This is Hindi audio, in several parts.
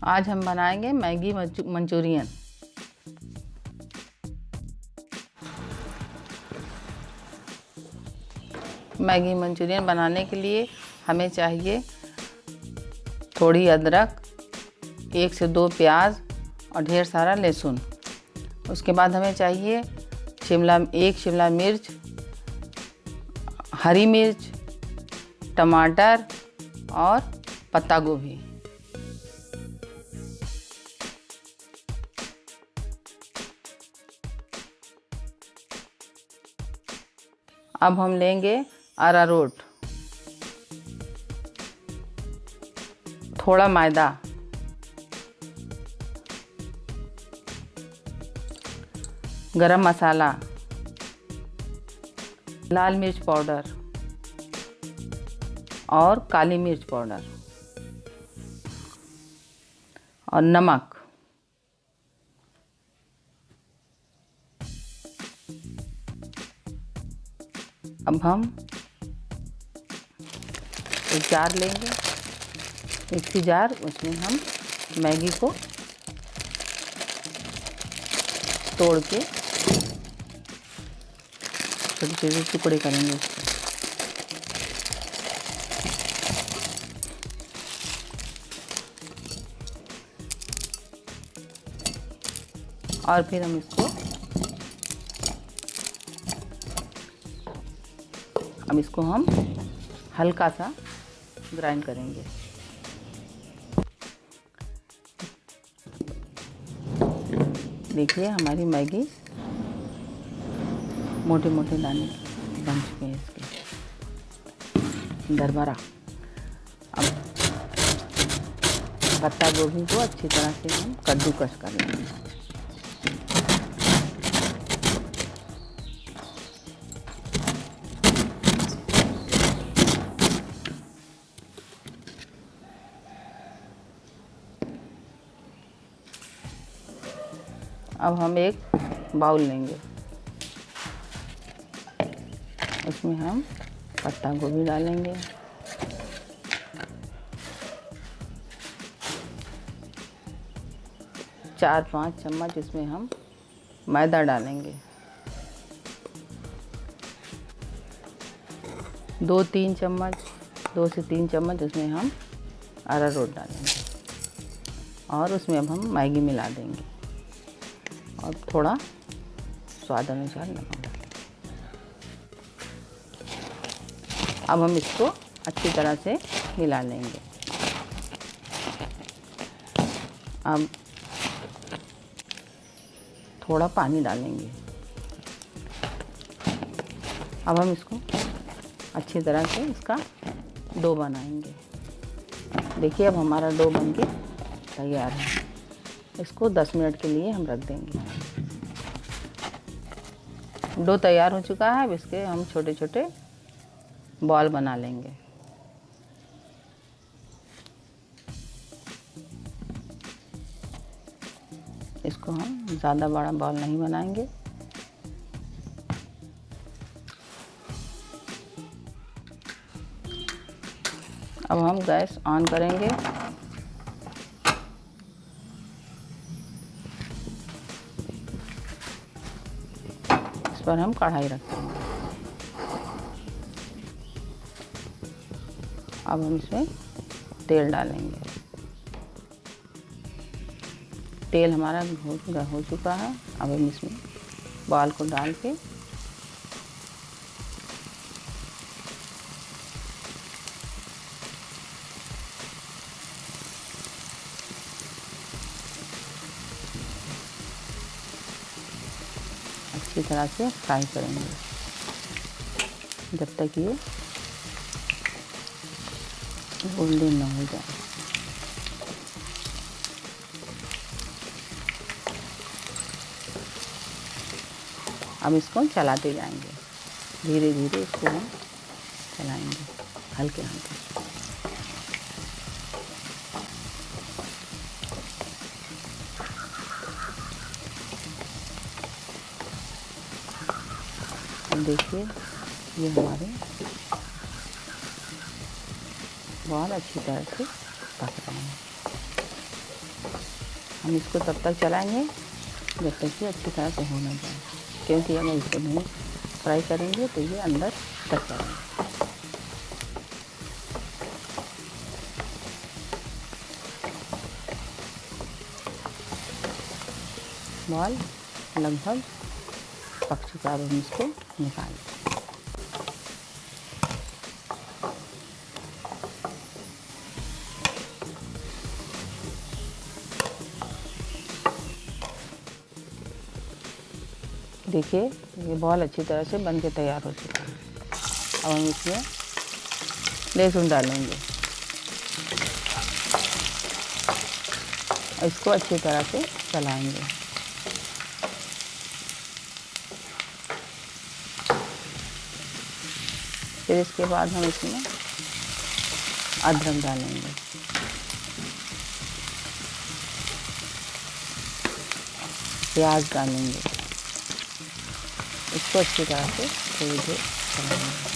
आज हम बनाएंगे मैगी मंचूरियन। मैगी मंचूरियन बनाने के लिए हमें चाहिए थोड़ी अदरक, 1 से 2 प्याज और ढेर सारा लहसुन। उसके बाद हमें चाहिए एक शिमला मिर्च, हरी मिर्च, टमाटर और पत्ता गोभी। अब हम लेंगे अरारोट, थोड़ा मैदा, गरम मसाला, लाल मिर्च पाउडर और काली मिर्च पाउडर और नमक। अब हम एक जार लेंगे, मिक्सी जार, उसमें हम मैगी को तोड़ के छोटे छोटे टुकड़े करेंगे। और फिर हम इसको हल्का सा ग्राइंड करेंगे। देखिए हमारी मैगी मोटे मोटे दाने बन चुके हैं इसके दरबरा। अब पत्ता गोभी को अच्छी तरह से हम कद्दूकस कर लेंगे। अब हम एक बाउल लेंगे, उसमें हम पत्ता गोभी डालेंगे, चार 5 चम्मच इसमें हम मैदा डालेंगे, 2 से 3 चम्मच उसमें हम अरारोट डालेंगे और उसमें अब हम मैगी मिला देंगे और थोड़ा स्वाद अनुसार नमक डालेंगे। अब हम इसको अच्छी तरह से मिला लेंगे। अब थोड़ा पानी डालेंगे। अब हम इसको अच्छी तरह से इसका डो बनाएंगे। देखिए अब हमारा डो बनके तैयार है। इसको 10 मिनट के लिए हम रख देंगे। डो तैयार हो चुका है। अब इसके हम छोटे छोटे बॉल बना लेंगे। इसको हम ज़्यादा बड़ा बॉल नहीं बनाएंगे। अब हम गैस ऑन करेंगे। इस पर हम कढ़ाई रखेंगे। अब हम इसमें तेल डालेंगे। तेल हमारा हो चुका है। अब हम इसमें बॉल को डाल के अच्छी तरह से फ्राई करेंगे जब तक ये गोल्डन न हो जाए। अब इसको चलाते जाएंगे, धीरे धीरे इसको हम चलाएंगे हल्के हल्के। अब देखिए ये हमारे बहुत अच्छी तरह से पक रहे हैं। हम इसको तब तक चलाएंगे जब तक कि अच्छी तरह से हो ना जाए, क्योंकि अगर इसको नहीं फ्राई करेंगे तो ये अंदर तक जाएगा। बॉल लगभग पक चुका है, हम इसको निकाल दें। देखिए ये बॉल अच्छी तरह से बन के तैयार हो चुका है। अब हम इसमें लहसुन डालेंगे, इसको अच्छी तरह से चलाएंगे। फिर इसके बाद हम इसमें अदरक डालेंगे, प्याज डालेंगे, इसको अच्छी तरह से थोड़ी देर चलाएंगे।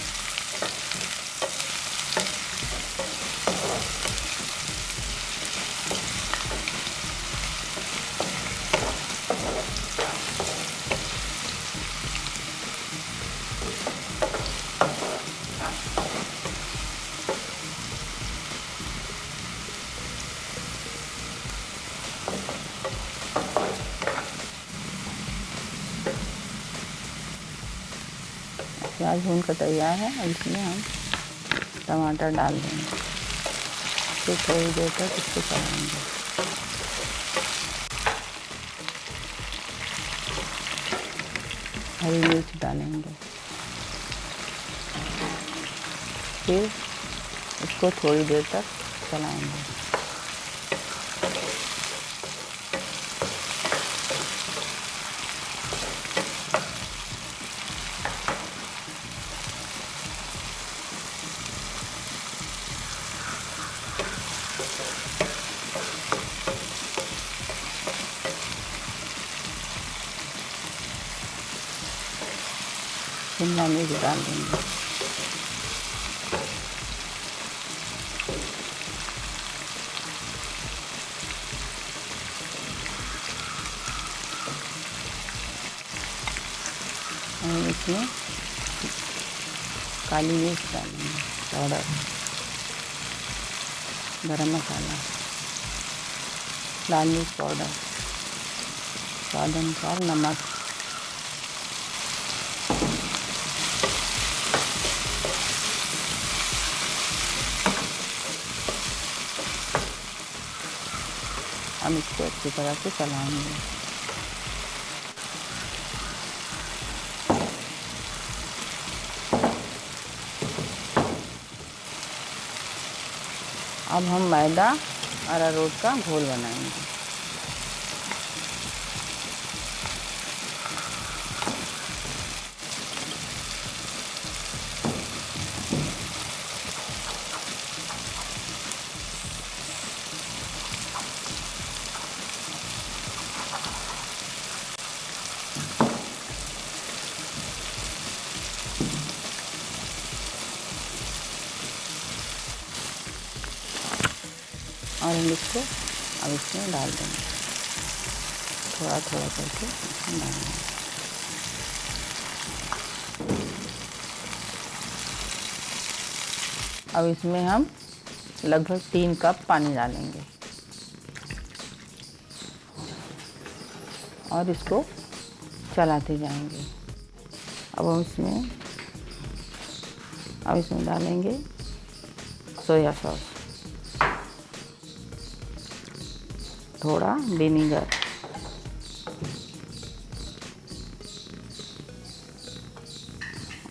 प्याज भून कर तैयार है। अब इसमें हम टमाटर डाल देंगे, फिर थोड़ी देर तक इसको चलाएंगे। हरी मिर्च डालेंगे, फिर इसको थोड़ी देर तक चलाएंगे। शिमला मिर्च डाल देंगे, और इसमें काली मिर्च डालेंगे पाउडर, गरम मसाला, लाल मिर्च पाउडर, स्वाद अनुसार नमक, हम इसको अच्छी तरह से चलाएंगे। अब हम मैदा अरारोट का घोल बनाएंगे। और हम इसको अब इसमें डाल देंगे, थोड़ा थोड़ा करके इसमें डालेंगे। अब इसमें हम लगभग 3 कप पानी डालेंगे और इसको चलाते जाएंगे। अब इसमें डालेंगे सोया सॉस, थोड़ा विनीगर,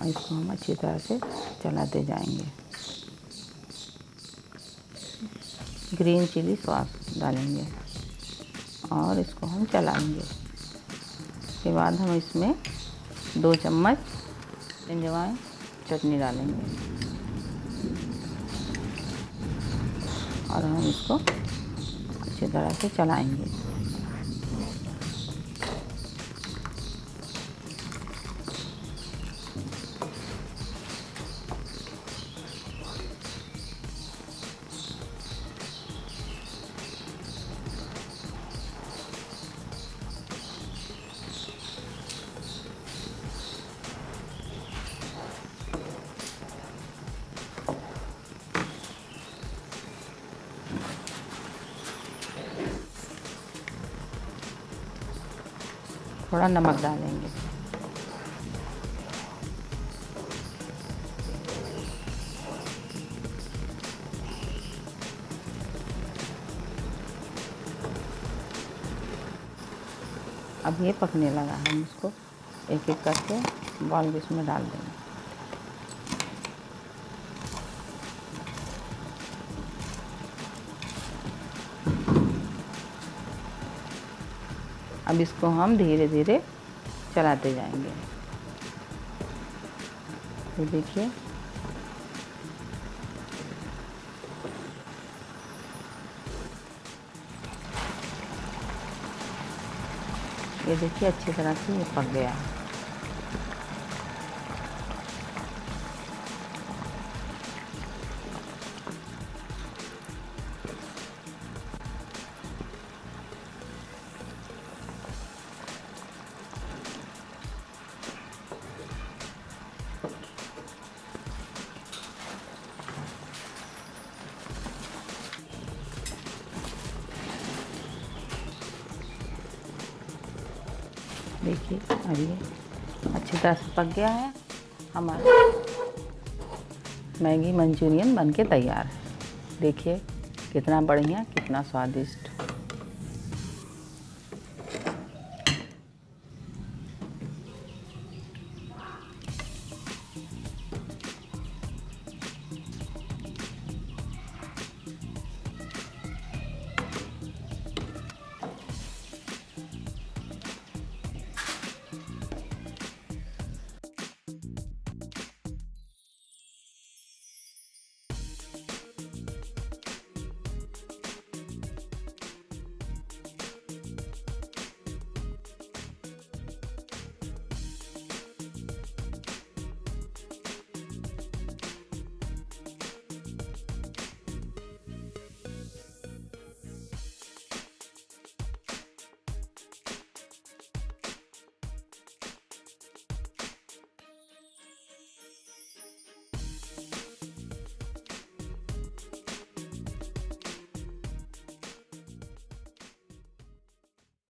और इसको हम अच्छी तरह से चलाते जाएंगे। ग्रीन चिली सॉस डालेंगे और इसको हम चलाएंगे। उसके बाद हम इसमें 2 चम्मच अजवाइन चटनी डालेंगे और हम इसको अच्छी तरह से चलाएंगे। थोड़ा नमक डालेंगे। अब ये पकने लगा, हम इसको एक एक करके बॉल इसमें डाल देंगे। अब इसको हम धीरे धीरे चलाते जाएंगे। ये देखिए, ये देखिए अच्छी तरह से ये पक गया है। देखिए अब ये अच्छी तरह से पक गया है। हमारा मैगी मंचूरियन बनके तैयार है। देखिए कितना बढ़िया, कितना स्वादिष्ट।